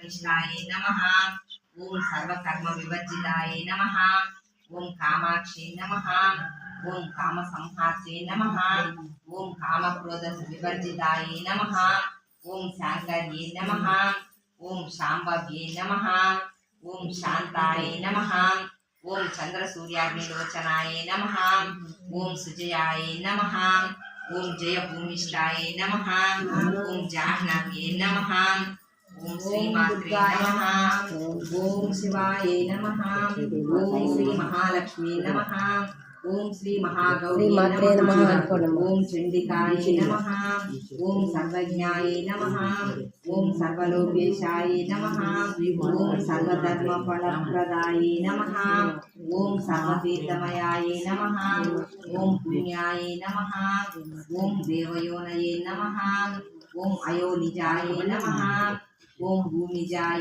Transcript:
सर्वधर्मनिष्ठाय नमः। ओम सर्वकर्म विवर्जिताय नमः। ओम कामाक्षी नमः। ओम काम संहात्रे नमः। ओम काम क्रोध विवर्जिताय नमः। ओम शांकर्ये नमः। ओम शांभव्ये नमः। ओम शांताय नमः। ओम चंद्र सूर्याग्निलोचनाय नमः। ओम सुजयाय नमः। ओम जय भूमिष्ठाय नमः। ओम जाह्नव्ये नमः। ओम श्रीमात्रे नमः। ओम शिवाय नमः। ओम श्री महालक्ष्मी नमः। ओम श्री महागौरी नमः। ओम चंडिकाय नमः। ओम सर्वज्ञाय नमः। ओम सर्वलोकेशाय नमः। ओम सर्वधर्म फलप्रदाय नमः। ओम सर्वतीर्थमयाय नमः। ओम पुण्याय नमः। ओम देवयोनये नमः। ओम अयोनिजाय नमः। ओम भूमिजाय